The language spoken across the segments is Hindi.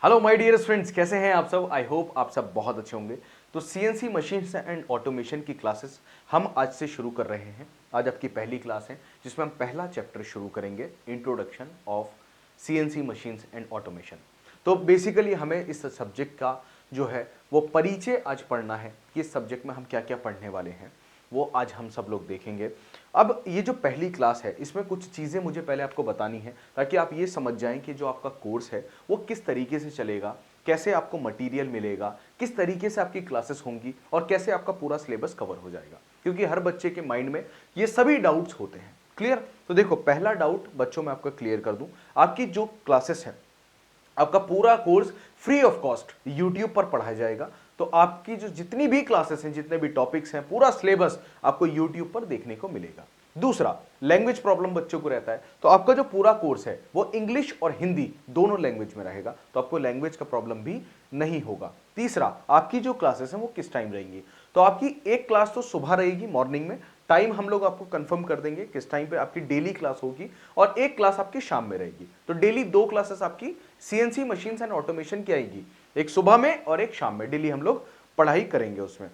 हेलो माय डियर फ्रेंड्स, कैसे हैं आप सब। आई होप आप सब बहुत अच्छे होंगे। तो सीएनसी मशीन्स एंड ऑटोमेशन की क्लासेस हम आज से शुरू कर रहे हैं। आज आपकी पहली क्लास है जिसमें हम पहला चैप्टर शुरू करेंगे, introduction of CNC machines and automation. तो बेसिकली हमें इस सब्जेक्ट का जो है वो परिचय आज पढ़ना है कि इस सब्जेक्ट में हम क्या क्या पढ़ने वाले हैं, वो आज हम सब लोग देखेंगे। अब ये जो पहली क्लास है इसमें कुछ चीज़ें मुझे पहले आपको बतानी है ताकि आप ये समझ जाएं कि जो आपका कोर्स है वो किस तरीके से चलेगा, कैसे आपको मटेरियल मिलेगा, किस तरीके से आपकी क्लासेस होंगी और कैसे आपका पूरा सिलेबस कवर हो जाएगा, क्योंकि हर बच्चे के माइंड में ये सभी डाउट्स होते हैं। क्लियर? तो देखो, पहला डाउट बच्चों में आपका क्लियर कर दूं, आपकी जो क्लासेस है, आपका पूरा course free of cost YouTube पर पढ़ाया जाएगा। तो आपकी जो जितनी भी क्लासेस हैं, जितने भी टॉपिक्स हैं, पूरा सिलेबस आपको यूट्यूब पर देखने को मिलेगा। दूसरा, लैंग्वेज प्रॉब्लम बच्चों को रहता है, तो आपका जो पूरा कोर्स है वो इंग्लिश और हिंदी दोनों लैंग्वेज में रहेगा, तो आपको लैंग्वेज का प्रॉब्लम भी नहीं होगा। तीसरा, आपकी जो क्लासेस हैं वो किस टाइम रहेंगी, तो आपकी एक क्लास तो सुबह रहेगी मॉर्निंग में, टाइम हम लोग आपको कंफर्म कर देंगे किस टाइम पे आपकी डेली क्लास होगी, और एक क्लास आपकी शाम में रहेगी। तो डेली दो क्लासेस आपकी सीएनसी मशीन्स एंड ऑटोमेशन की आएगी, एक सुबह में और एक शाम में। डेली हम लोग पढ़ाई करेंगे उसमें।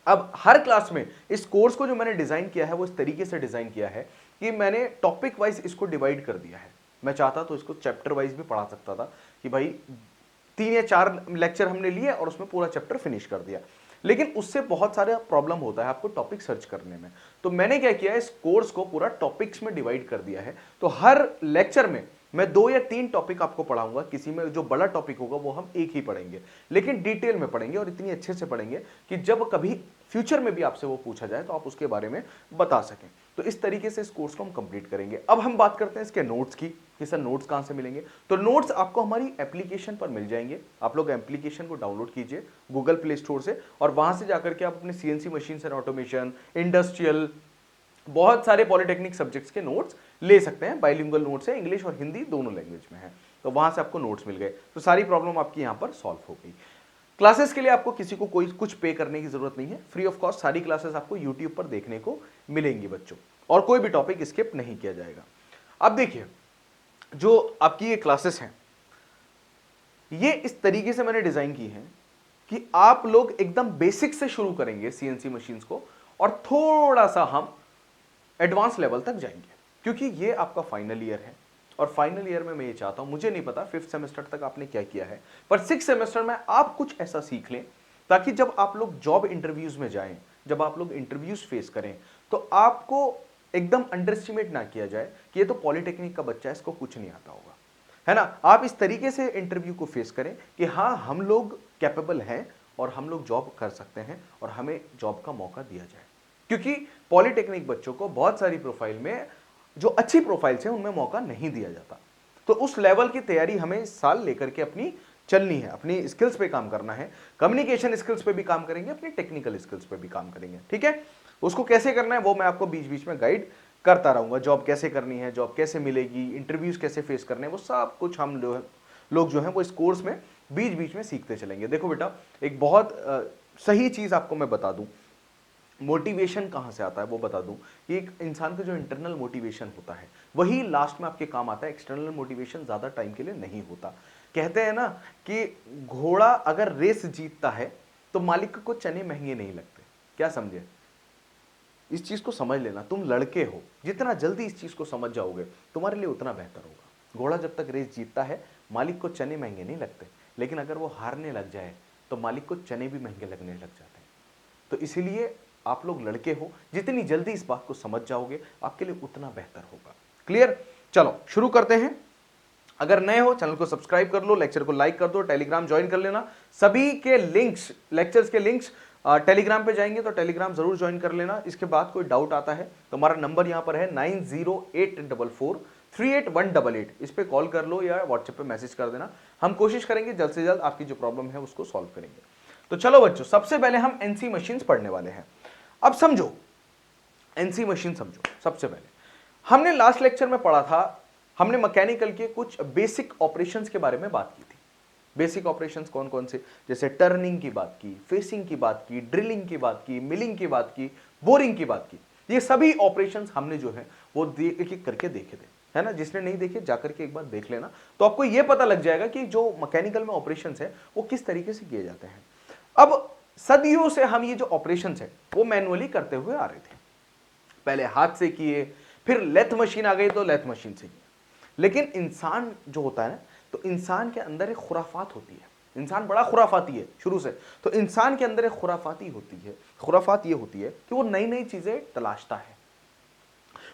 अब हर क्लास में इस कोर्स को जो मैंने डिजाइन किया है वो इस तरीके से डिजाइन किया है कि मैंने टॉपिक वाइज इसको डिवाइड कर दिया है। मैं चाहता तो इसको चैप्टर वाइज भी पढ़ा सकता था कि भाई 3 या 4 लेक्चर हमने लिए और उसमें पूरा चैप्टर फिनिश कर दिया, लेकिन उससे बहुत सारे प्रॉब्लम होता है आपको टॉपिक सर्च करने में। तो मैंने क्या किया है, इस कोर्स को पूरा टॉपिक्स में डिवाइड कर दिया है। तो हर लेक्चर में मैं 2 या 3 टॉपिक आपको पढ़ाऊंगा, किसी में जो बड़ा टॉपिक होगा वो हम एक ही पढ़ेंगे, लेकिन डिटेल में पढ़ेंगे और इतनी अच्छे से पढ़ेंगे कि जब कभी फ्यूचर में भी आपसे वो पूछा जाए तो आप उसके बारे में बता सकें। तो इस तरीके से इस कोर्स को हम कंप्लीट करेंगे। अब हम बात करते हैं इसके नोट्स की कि सर नोट्स कहां से मिलेंगे। तो नोट्स आपको हमारी एप्लीकेशन पर मिल जाएंगे। आप लोग एप्लीकेशन को डाउनलोड कीजिए गूगल प्ले स्टोर से, और वहां से जाकर के आप अपने CNC machine and automation, industrial, बहुत सारे पॉलिटेक्निक सब्जेक्ट्स के नोट्स ले सकते हैं। बाइलिंगुअल नोट्स है, इंग्लिश और हिंदी दोनों लैंग्वेज में है। तो वहां से आपको नोट्स मिल गए, तो सारी प्रॉब्लम आपकी यहां पर सॉल्व हो गई। क्लासेस के लिए आपको किसी को कोई कुछ पे करने की जरूरत नहीं है, फ्री ऑफ कॉस्ट सारी क्लासेस आपको यूट्यूब पर देखने को मिलेंगी बच्चों, और कोई भी टॉपिक स्किप नहीं किया जाएगा। अब देखिए, जो आपकी ये क्लासेस हैं ये इस तरीके से मैंने डिजाइन की है कि आप लोग एकदम बेसिक से शुरू करेंगे सीएनसी मशीन्स को, और थोड़ा सा हम एडवांस लेवल तक जाएंगे, क्योंकि ये आपका फाइनल ईयर है। और फाइनल ईयर में मैं ये चाहता हूं, मुझे नहीं पता 5th सेमेस्टर तक आपने क्या किया है, पर 6th सेमेस्टर में आप कुछ ऐसा सीख लें ताकि जब आप लोग जॉब इंटरव्यूज में जाएं, जब आप लोग इंटरव्यूज फेस करें, तो आपको एकदम अंडर एस्टिमेट ना किया जाए कि ये तो पॉलिटेक्निक का बच्चा है, इसको कुछ नहीं आता होगा, है ना। आप इस तरीके से इंटरव्यू को फेस करें कि हाँ, हम लोग कैपेबल हैं और हम लोग जॉब कर सकते हैं और हमें जॉब का मौका दिया जाए, क्योंकि पॉलिटेक्निक बच्चों को बहुत सारी प्रोफाइल में, जो अच्छी प्रोफाइल्स हैं, उनमें मौका नहीं दिया जाता। तो उस लेवल की तैयारी हमें इस साल लेकर के अपनी चलनी है, अपनी स्किल्स पे काम करना है, कम्युनिकेशन स्किल्स पे भी काम करेंगे, अपनी टेक्निकल स्किल्स पे भी काम करेंगे, ठीक है। उसको कैसे करना है वो मैं आपको बीच बीच में गाइड करता रहूंगा। जॉब कैसे करनी है, जॉब कैसे मिलेगी, इंटरव्यूज कैसे फेस करने हैं, वो सब कुछ हम लोग जो है वो इस कोर्स में बीच बीच में सीखते चलेंगे। देखो बेटा, एक बहुत सही चीज आपको मैं बता दूं, मोटिवेशन कहां से आता है वो बता दूं कि एक इंसान का जो इंटरनल मोटिवेशन होता है वही लास्ट में आपके काम आता है। एक्सटर्नल मोटिवेशन ज्यादा टाइम के लिए नहीं होता। कहते हैं ना कि घोड़ा अगर रेस जीतता है तो मालिक को चने महंगे नहीं लगते। क्या समझे? इस चीज को समझ लेना, तुम लड़के हो, जितना जल्दी इस चीज को समझ जाओगे तुम्हारे लिए उतना बेहतर होगा। घोड़ा जब तक रेस जीतता है मालिक को चने महंगे नहीं लगते, लेकिन अगर वो हारने लग जाए तो मालिक को चने भी महंगे लगने लग जाते हैं। तो इसीलिए आप लोग लड़के हो, जितनी जल्दी इस बात को समझ जाओगे आपके लिए उतना बेहतर होगा। क्लियर? चलो शुरू करते हैं। अगर नए हो चैनल को सब्सक्राइब कर लो, लेक्चर को लाइक कर दो, टेलीग्राम ज्वाइन कर लेना। सभी के लिंक्स, लेक्चर्स के लिंक्स टेलीग्राम पे जाएंगे, तो टेलीग्राम जरूर ज्वाइन कर लेना। इसके बाद कोई डाउट आता है तो हमारा नंबर यहां पर है 9084438188। इस पे कॉल कर लो या व्हाट्सएप पे मैसेज कर देना। हम कोशिश करेंगे जल्द से जल्द आपकी जो प्रॉब्लम है उसको सॉल्व करेंगे। तो चलो बच्चों, सबसे पहले हम एनसी मशीन्स पढ़ने वाले हैं। अब समझो, एनसी मशीन समझो। सबसे पहले हमने लास्ट लेक्चर में पढ़ा था, हमने मैकेनिकल के कुछ बेसिक ऑपरेशंस के बारे में बात की थी। बेसिक ऑपरेशंस कौन कौन से, जैसे टर्निंग की बात की, फेसिंग की बात की, ड्रिलिंग की बात की, मिलिंग की बात की, बोरिंग की बात की। ये सभी ऑपरेशंस हमने जो है वो एक एक करके देखे थे। है ना, जिसने नहीं देखे जाकर के एक बार देख लेना, तो आपको यह पता लग जाएगा कि जो मैकेनिकल में ऑपरेशंस है वो किस तरीके से किए जाते हैं। अब सदियों से हम ये जो ऑपरेशंस है वो मैनुअली करते हुए आ रहे थे। पहले हाथ से किए, फिर लेथ मशीन आ गई तो लेथ मशीन से किए। लेकिन इंसान जो होता है ना, तो इंसान के अंदर एक खुराफात होती है। इंसान बड़ा खुराफाती है शुरू से। तो इंसान के अंदर एक खुराफाती होती है, खुराफात ये होती है कि वो नई नई चीजें तलाशता है।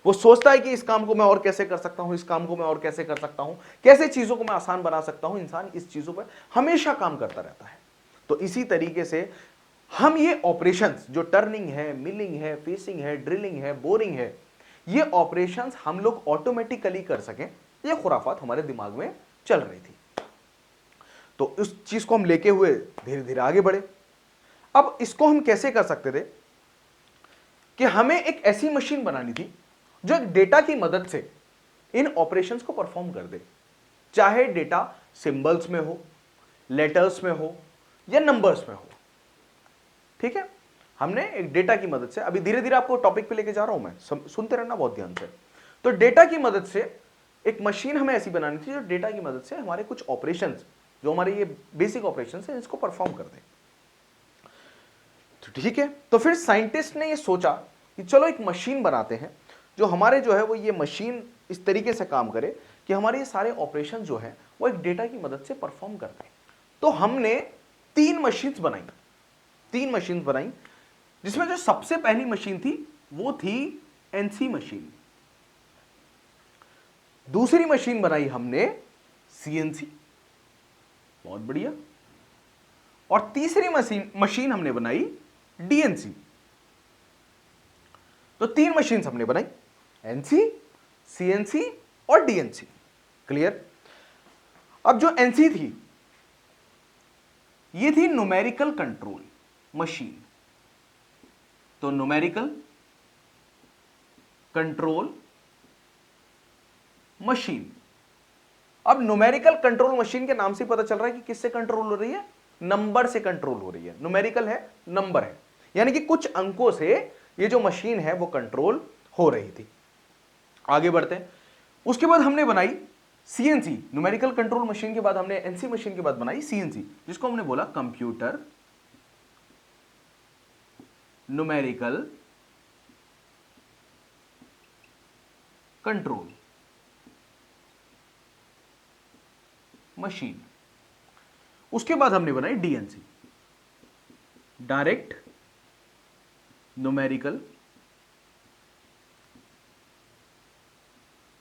वो सोचता है कि इस काम को मैं और कैसे कर सकता हूं, इस काम को मैं और कैसे कर सकता हूं, कैसे चीजों को मैं आसान बना सकता हूं। इंसान इस चीजों पर हमेशा काम करता रहता है। तो इसी तरीके से हम ये ऑपरेशंस जो टर्निंग है, मिलिंग है, फेसिंग है, ड्रिलिंग है, बोरिंग है, ये ऑपरेशंस हम लोग ऑटोमेटिकली कर सकें, ये खुराफात हमारे दिमाग में चल रही थी। तो उस चीज को हम लेके हुए धीरे धीरे आगे बढ़े। अब इसको हम कैसे कर सकते थे कि हमें एक ऐसी मशीन बनानी थी जो एक डेटा की मदद से इन ऑपरेशंस को परफॉर्म कर दे, चाहे डेटा सिंबल्स में हो, लेटर्स में हो या नंबर्स में हो। ठीक है, हमने एक डेटा की मदद से, अभी धीरे धीरे आपको टॉपिक पे लेके जा रहा हूं मैं, सुनते रहना बहुत ध्यान से। तो डेटा की मदद से एक मशीन हमें ऐसी बनानी थी जो डेटा की मदद से हमारे कुछ ऑपरेशंस, जो हमारे ये बेसिक ऑपरेशंस हैं, इसको परफॉर्म कर दे। तो ठीक है, तो फिर साइंटिस्ट ने ये सोचा कि चलो एक मशीन बनाते हैं जो हमारे जो है वो ये मशीन इस तरीके से काम करे कि हमारे ये सारे ऑपरेशन जो है वो एक डेटा की मदद से परफॉर्म करते हैं। तो हमने तीन मशीन्स बनाई, जिसमें जो सबसे पहली मशीन थी वो थी एनसी मशीन। दूसरी मशीन बनाई हमने सीएनसी, बहुत बढ़िया। और तीसरी मशीन हमने बनाई डीएनसी। तो तीन मशीन हमने बनाई, एनसी, सीएनसी और डीएनसी। क्लियर? अब जो एनसी थी ये थी न्यूमेरिकल कंट्रोल मशीन। तो न्यूमेरिकल कंट्रोल मशीन। अब न्यूमेरिकल कंट्रोल मशीन के नाम से पता चल रहा है कि किससे कंट्रोल हो रही है, नंबर से कंट्रोल हो रही है। न्यूमेरिकल है, नंबर है, यानी कि कुछ अंकों से ये जो मशीन है वो कंट्रोल हो रही थी। आगे बढ़ते हैं। उसके बाद हमने बनाई सीएनसी। न्यूमेरिकल कंट्रोल मशीन के बाद हमने एनसी मशीन के बाद बनाई सीएनसी, जिसको हमने बोला कंप्यूटर न्यूमेरिकल कंट्रोल मशीन। उसके बाद हमने बनाई DNC, direct numerical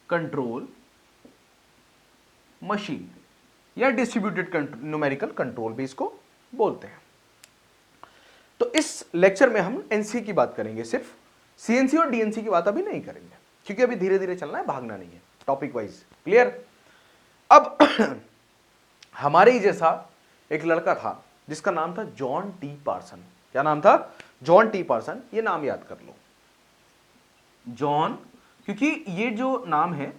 control machine, या डिस्ट्रीब्यूटेड न्यूमेरिकल कंट्रोल भी इसको बोलते हैं। तो इस लेक्चर में हम एनसी की बात करेंगे, सिर्फ सीएनसी और डीएनसी की बात अभी नहीं करेंगे, क्योंकि अभी धीरे धीरे चलना है, भागना नहीं है, टॉपिक वाइज। क्लियर? अब हमारे ही जैसा एक लड़का था जिसका नाम था जॉन टी पार्सन। क्या नाम था? John T Parson. ये नाम याद कर लो, जॉन, क्योंकि ये जो नाम है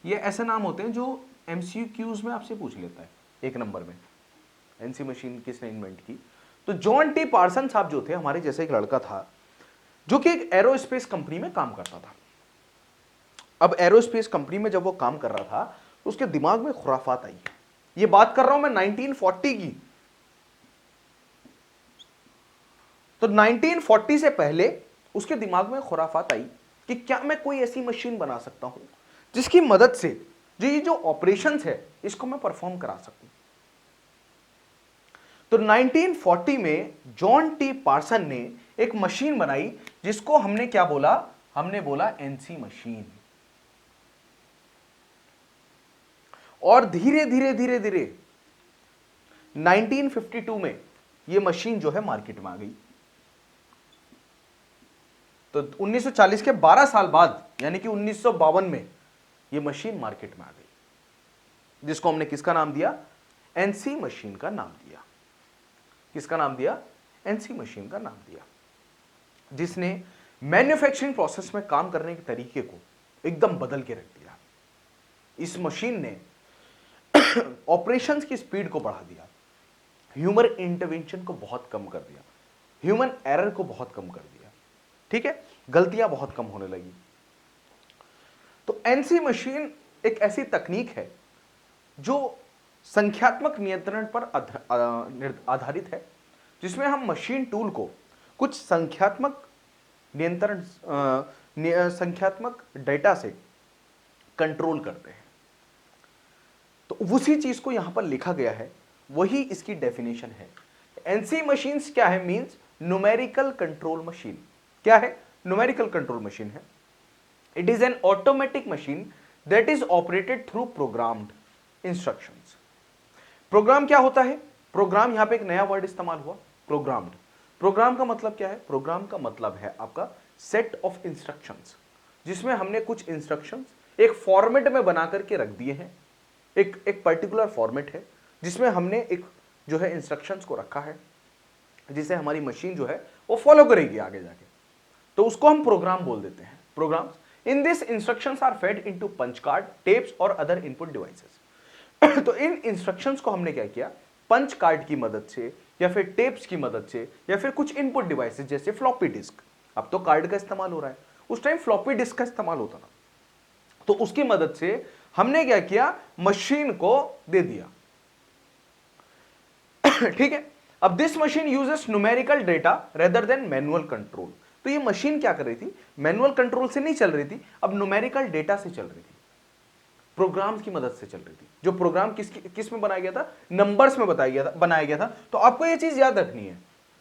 ये ऐसे नाम होते हैं जो एमसीक्यूज में आपसे पूछ लेता है एक नंबर में, एनसी मशीन किसने इन्वेंट की। तो जॉन टी पार्सन साहब जो थे, हमारे जैसे एक लड़का था जो कि एक एरोस्पेस कंपनी में काम करता था। अब एरोस्पेस कंपनी में जब वो काम कर रहा था तो उसके दिमाग में खुराफात आई। ये बात कर रहा हूं मैं 1940 की। तो 1940 से पहले उसके दिमाग में खुराफात आई कि क्या मैं कोई ऐसी मशीन बना सकता हूं जिसकी मदद से ये जो ऑपरेशंस है इसको मैं परफॉर्म करा सकूं। तो 1940 में जॉन टी पार्सन ने एक मशीन बनाई जिसको हमने क्या बोला? हमने बोला एनसी मशीन। और धीरे धीरे धीरे धीरे 1952 में यह मशीन जो है मार्केट में आ गई। तो 1940 के 12 साल बाद यानी कि 1952 में यह मशीन मार्केट में आ गई, जिसको हमने किसका नाम दिया? एनसी मशीन का नाम दिया। किसका नाम दिया? एनसी मशीन का नाम दिया, जिसने मैन्युफैक्चरिंग प्रोसेस में काम करने के तरीके को एकदम बदल के रख दिया। इस मशीन ने ऑपरेशंस की स्पीड को बढ़ा दिया, ह्यूमन इंटरवेंशन को बहुत कम कर दिया, ह्यूमन एरर को बहुत कम कर दिया। ठीक है, गलतियां बहुत कम होने लगी। तो एनसी मशीन एक ऐसी तकनीक है जो संख्यात्मक नियंत्रण पर आधारित है, जिसमें हम मशीन टूल को कुछ संख्यात्मक नियंत्रण संख्यात्मक डेटा से कंट्रोल करते हैं। तो उसी चीज को यहां पर लिखा गया है, वही इसकी डेफिनेशन है। एनसी मशीन्स क्या है? Means numerical control machine. क्या है? न्यूमेरिकल कंट्रोल मशीन है। It is an automatic machine that is operated through programmed instructions. Program क्या होता है? प्रोग्राम, यहां पे एक नया वर्ड इस्तेमाल हुआ, प्रोग्राम्ड। प्रोग्राम का मतलब क्या है? प्रोग्राम का मतलब है आपका सेट ऑफ इंस्ट्रक्शंस, जिसमें हमने कुछ इंस्ट्रक्शंस एक फॉर्मेट में बना करके रख दिए हैं। एक पर्टिकुलर फॉर्मेट है जिसमें हमने एक जो है इंस्ट्रक्शंस को रखा है, जिसे हमारी मशीन जो है वो फॉलो करेगी आगे जाके। तो उसको हम प्रोग्राम बोल देते हैं, programs. In this instructions are fed into punch card, tapes और अदर इनपुट डिवाइसेस। तो इन इंस्ट्रक्शंस को हमने क्या किया? पंच कार्ड की मदद से या फिर टेप्स की मदद से या फिर कुछ इनपुट डिवाइसेस जैसे फ्लॉपी डिस्क, अब तो कार्ड का इस्तेमाल हो रहा है, उस टाइम फ्लॉपी डिस्क का इस्तेमाल होता था, तो उसकी मदद से हमने क्या किया? मशीन को दे दिया। ठीक है। अब this machine uses numerical data rather than manual control. तो ये मशीन क्या कर रही थी? मैनुअल कंट्रोल से नहीं चल रही थी, अब न्यूमेरिकल डेटा से चल रही थी, प्रोग्राम्स की मदद से चल रही थी। जो प्रोग्राम किस में बनाया गया था? नंबर्स में बनाया गया था। तो आपको ये चीज याद रखनी है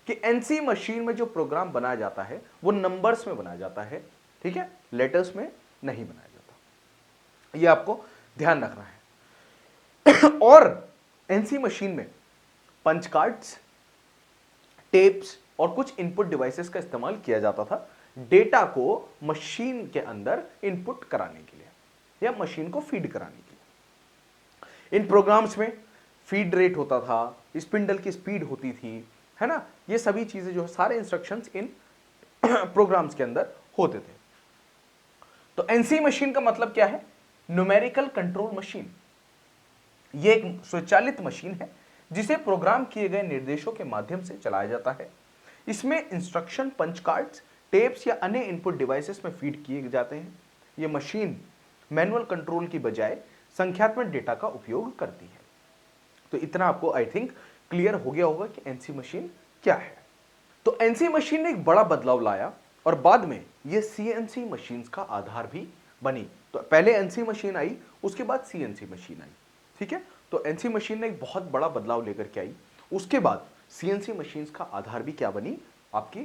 कि एनसी मशीन में जो प्रोग्राम बनाया जाता है वो नंबर्स में बनाया जाता है, ठीक है, लेटर्स में नहीं बनाया जाता। ये आपको ध्यान रखना है। और एनसी मशीन में पंच कार्ड्स, टेप्स और कुछ इनपुट डिवाइसेस का इस्तेमाल किया जाता था डेटा को मशीन के अंदर इनपुट कराने के लिए या मशीन को फीड कराने के लिए। इन प्रोग्राम्स में फीड रेट होता था, स्पिंडल की स्पीड होती थी, है ना, ये सभी चीजें जो है, सारे इंस्ट्रक्शंस इन प्रोग्राम्स के अंदर होते थे। तो एनसी मशीन का मतलब क्या है? Numerical control machine. ये एक स्वचालित मशीन है जिसे प्रोग्राम किए गए निर्देशों के माध्यम से चलाया जाता है। इसमें इंस्ट्रक्शन पंच कार्ड्स, टेप्स या अन्य इनपुट डिवाइसेस में फीड किए जाते हैं। यह मशीन मैनुअल कंट्रोल की बजाय संख्यात्मक डेटा का उपयोग करती है। तो इतना आपको आई थिंक क्लियर हो गया होगा कि एनसी मशीन क्या है। तो एनसी मशीन ने एक बड़ा बदलाव लाया और बाद में यह सीएनसी मशीन्स का आधार भी बनी। तो पहले एनसी मशीन आई, उसके बाद सीएनसी मशीन आई, ठीक है। तो एनसी मशीन ने एक बहुत बड़ा बदलाव लेकर के आई, उसके बाद सीएनसी मशीन्स का आधार भी क्या बनी? आपकी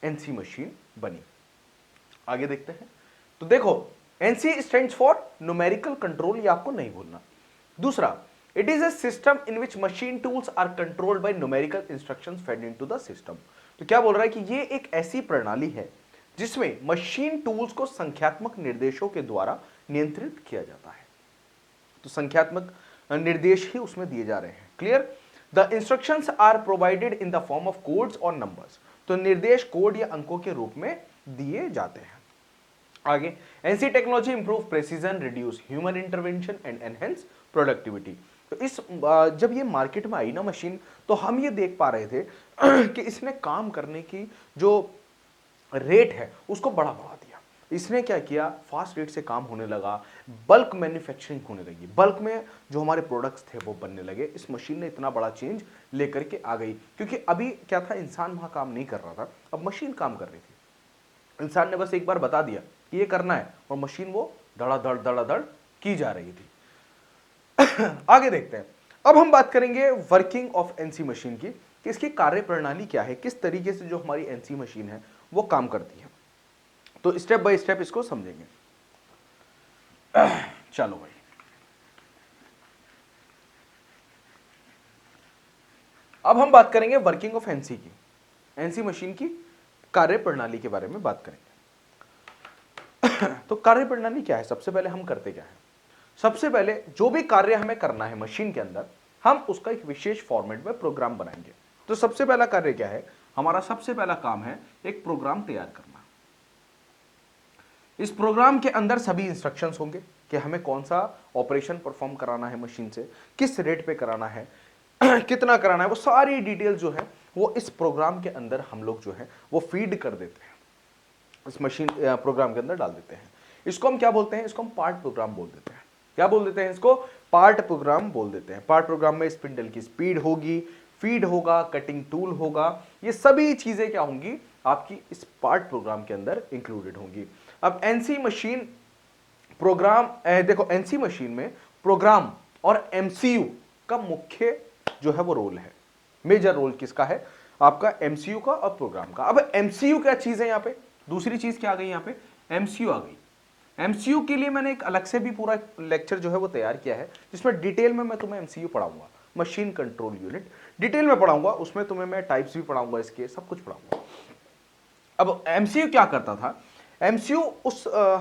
एनसी मशीन बनी। आगे देखते हैं। तो देखो, NC stands for numerical control, ये आपको नहीं भूलना। दूसरा, it is a system in which machine tools are controlled by numerical instructions fed into the system. तो क्या बोल रहा है कि ये एक ऐसी प्रणाली है जिसमें मशीन टूल्स को संख्यात्मक निर्देशों के द्वारा नियंत्रित किया जाता है। तो संख्यात्मक निर्देश ही उसमें दिए जा रहे हैं। Clear? The instructions are provided in the form of codes और नंबर्स। तो निर्देश कोड या अंकों के रूप में दिए जाते हैं। आगे, NC technology improve precision, reduce human intervention and enhance productivity. तो इस जब ये मार्केट में आई ना मशीन, तो हम ये देख पा रहे थे कि इसने काम करने की जो रेट है उसको बढ़ा दिया। इसने क्या किया? फास्ट रेट से काम होने लगा, बल्क मैन्युफैक्चरिंग होने लगी, बल्क में जो हमारे प्रोडक्ट्स थे वो बनने लगे। इस मशीन ने इतना बड़ा चेंज लेकर के आ गई, क्योंकि अभी क्या था, इंसान वहां काम नहीं कर रहा था, अब मशीन काम कर रही थी। इंसान ने बस एक बार बता दिया कि ये करना है और मशीन वो धड़ाधड़ की जा रही थी। आगे देखते हैं। अब हम बात करेंगे वर्किंग ऑफ एनसी मशीन की, कि इसकी कार्य प्रणाली क्या है, किस तरीके से जो हमारी एनसी मशीन है वो काम करती है। तो स्टेप बाय स्टेप इसको समझेंगे। चलो भाई, अब हम बात करेंगे वर्किंग ऑफ एनसी की, एनसी मशीन की कार्य प्रणाली के बारे में बात करेंगे। तो कार्य प्रणाली क्या है? सबसे पहले हम करते क्या है? सबसे पहले जो भी कार्य हमें करना है मशीन के अंदर, हम उसका एक विशेष फॉर्मेट में प्रोग्राम बनाएंगे। तो सबसे पहला कार्य क्या है? हमारा सबसे पहला काम है एक प्रोग्राम तैयार करना। इस प्रोग्राम के अंदर सभी इंस्ट्रक्शंस होंगे कि हमें कौन सा ऑपरेशन परफॉर्म कराना है मशीन से, किस रेट पे कराना है, कितना कराना है, वो सारी डिटेल जो है वो इस प्रोग्राम के अंदर हम लोग जो है वो फीड कर देते हैं, इस मशीन प्रोग्राम के अंदर डाल देते हैं। इसको हम क्या बोलते हैं, इसको हम पार्ट प्रोग्राम बोल देते हैं। क्या बोल देते हैं इसको, पार्ट प्रोग्राम बोल देते हैं। पार्ट प्रोग्राम में स्पिंडल की स्पीड होगी, फीड होगा, कटिंग टूल होगा, ये सभी चीजें क्या होंगी आपकी इस पार्ट प्रोग्राम के अंदर इंक्लूडेड होंगी। अब एनसी मशीन प्रोग्राम देखो, एनसी मशीन में प्रोग्राम और एमसीयू का मुख्य जो है वो रोल है। मेजर रोल किसका है, आपका एमसीयू का और प्रोग्राम का। अब एमसीयू क्या चीज है, यहां पे दूसरी चीज क्या आ गई, यहां पे एमसीयू आ गई। एमसीयू के लिए मैंने एक अलग से भी पूरा लेक्चर जो है वो तैयार किया है, जिसमें डिटेल में मैं तुम्हें एमसीयू पढ़ाऊंगा, मशीन कंट्रोल यूनिट डिटेल में पढ़ाऊंगा, उसमें तुम्हें मैं टाइप्स भी पढ़ाऊंगा, इसके सब कुछ पढ़ाऊंगा। अब एमसीयू क्या करता था, एमसीयू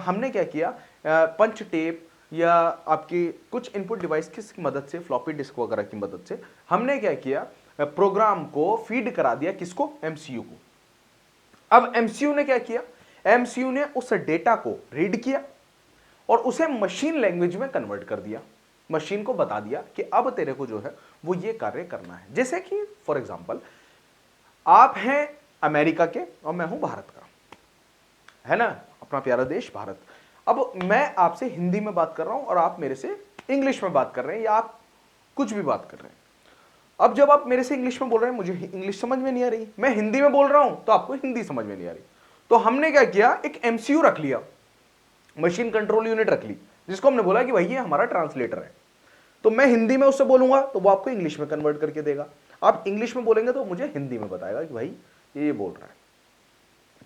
हमने क्या किया, पंच टेप या आपकी कुछ इनपुट डिवाइस की मदद से, फ्लॉपी डिस्क वगैरह की मदद से हमने क्या किया, प्रोग्राम को फीड करा दिया, किसको, एमसीयू को। अब एमसीयू ने क्या किया, एमसीयू ने उस डेटा को रीड किया और उसे मशीन लैंग्वेज में कन्वर्ट कर दिया, मशीन को बता दिया कि अब तेरे को जो है वो ये कार्य करना है। जैसे कि फॉर एग्जांपल आप हैं अमेरिका के और मैं हूं भारत का, है ना, अपना प्यारा देश भारत। अब मैं आपसे हिंदी में बात कर रहा हूं और आप मेरे से इंग्लिश में बात कर रहे हैं, या आप कुछ भी बात कर रहे हैं। अब जब आप मेरे से इंग्लिश में बोल रहे हैं, मुझे इंग्लिश समझ में नहीं आ रही, मैं हिंदी में बोल रहा हूं तो आपको हिंदी समझ में नहीं आ रही। तो हमने क्या किया, एक एमसीयू रख लिया, मशीन कंट्रोल यूनिट रख ली, जिसको हमने बोला कि भाई ये हमारा ट्रांसलेटर है। तो मैं हिंदी में उससे बोलूंगा तो वो आपको इंग्लिश में कन्वर्ट करके देगा, आप इंग्लिश में बोलेंगे तो मुझे हिंदी में बताएगा कि भाई ये बोल रहा है।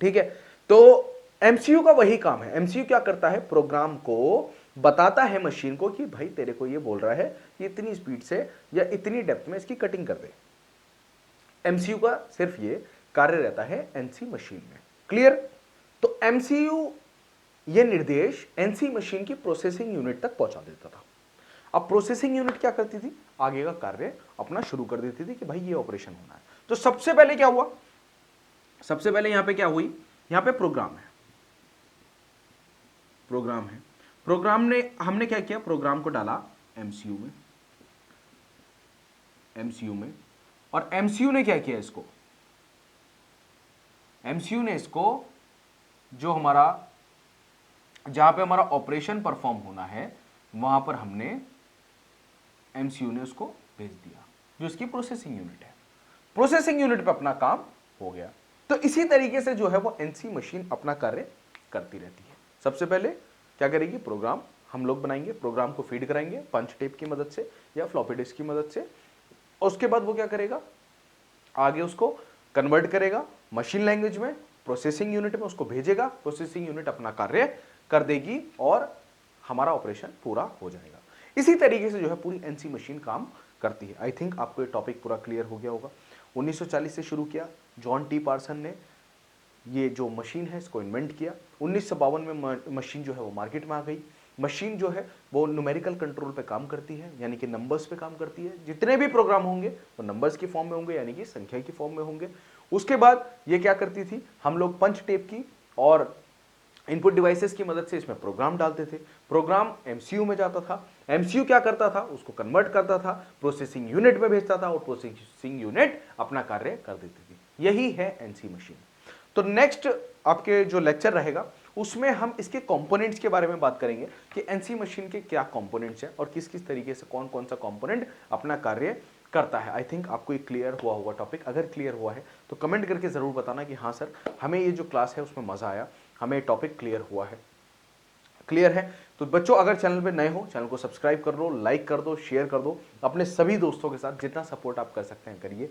ठीक है, तो एमसीयू का वही काम है। एमसीयू क्या करता है, प्रोग्राम को बताता है मशीन को कि भाई तेरे को ये बोल रहा है कि इतनी स्पीड से या इतनी डेप्थ में इसकी कटिंग कर दे। एमसीयू का सिर्फ ये कार्य रहता है एनसी मशीन में। क्लियर। तो एमसीयू ये निर्देश एनसी मशीन की प्रोसेसिंग यूनिट तक पहुंचा देता था। अब प्रोसेसिंग यूनिट क्या करती थी, आगे का कार्य अपना शुरू कर देती थी कि भाई ये ऑपरेशन होना है। तो सबसे पहले क्या हुआ, सबसे पहले यहां पे क्या हुई, यहां पे प्रोग्राम है, प्रोग्राम है, प्रोग्राम ने हमने क्या किया, प्रोग्राम को डाला एमसीयू में, एमसीयू में, और एमसीयू ने क्या किया, इसको एमसीयू ने इसको जो हमारा जहां पे हमारा ऑपरेशन परफॉर्म होना है वहां पर हमने एमसीयू ने उसको भेज दिया, जो इसकी प्रोसेसिंग यूनिट है। प्रोसेसिंग यूनिट पे अपना काम हो गया। तो इसी तरीके से जो है वो एनसी मशीन अपना कार्य करती रहती है। सबसे पहले क्या करेगी, प्रोग्राम हम लोग बनाएंगे, प्रोग्राम को फीड कराएंगे पंच टेप की मदद से या फ्लॉपी डिस्क की मदद से। उसके बाद वो क्या करेगा, आगे उसको कन्वर्ट करेगा मशीन लैंग्वेज में, प्रोसेसिंग यूनिट में उसको भेजेगा, प्रोसेसिंग यूनिट अपना कार्य कर देगी और हमारा ऑपरेशन पूरा हो जाएगा। इसी तरीके से जो है पूरी एनसी मशीन काम करती है। आई थिंक आपको ये टॉपिक पूरा क्लियर हो गया होगा। 1940 से शुरू किया, जॉन टी पार्सन ने ये जो मशीन है इसको इन्वेंट किया। 1952 में मशीन जो है वो मार्केट में आ गई। मशीन जो है वो न्यूमेरिकल कंट्रोल पे काम करती है, यानी कि नंबर्स पे काम करती है। जितने भी प्रोग्राम होंगे वो नंबर्स की फॉर्म में होंगे, यानी कि संख्या की फॉर्म में होंगे। उसके बाद ये क्या करती थी, हम लोग पंच टेप की और इनपुट डिवाइसेस की मदद से इसमें प्रोग्राम डालते थे। प्रोग्राम एमसीयू में जाता था, एमसीयू क्या करता था, उसको कन्वर्ट करता था, प्रोसेसिंग यूनिट में भेजता था और प्रोसेसिंग यूनिट अपना कार्य कर देती थी। यही है एनसी मशीन। तो नेक्स्ट आपके जो लेक्चर रहेगा उसमें हम इसके कंपोनेंट्स के बारे में बात करेंगे कि एनसी मशीन के क्या कंपोनेंट्स हैं और किस किस तरीके से कौन कौन सा कंपोनेंट अपना कार्य करता है। आई थिंक आपको ये क्लियर हुआ होगा टॉपिक। अगर क्लियर हुआ है तो कमेंट करके ज़रूर बताना कि हाँ सर, हमें ये जो क्लास है उसमें मज़ा आया, हमें टॉपिक क्लियर हुआ है। क्लियर है तो बच्चों, अगर चैनल पे नए हो चैनल को सब्सक्राइब कर दो, लाइक कर दो, शेयर कर दो, अपने सभी दोस्तों के साथ जितना सपोर्ट आप कर सकते हैं करिए।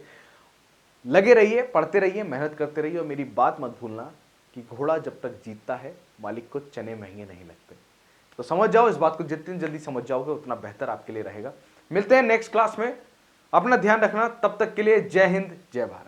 लगे रहिए, पढ़ते रहिए, मेहनत करते रहिए और मेरी बात मत भूलना कि घोड़ा जब तक जीतता है मालिक को चने महंगे नहीं लगते। तो समझ जाओ इस बात को, जितनी जल्दी समझ जाओगे उतना बेहतर आपके लिए रहेगा। मिलते हैं नेक्स्ट क्लास में, अपना ध्यान रखना। तब तक के लिए जय हिंद, जय भारत।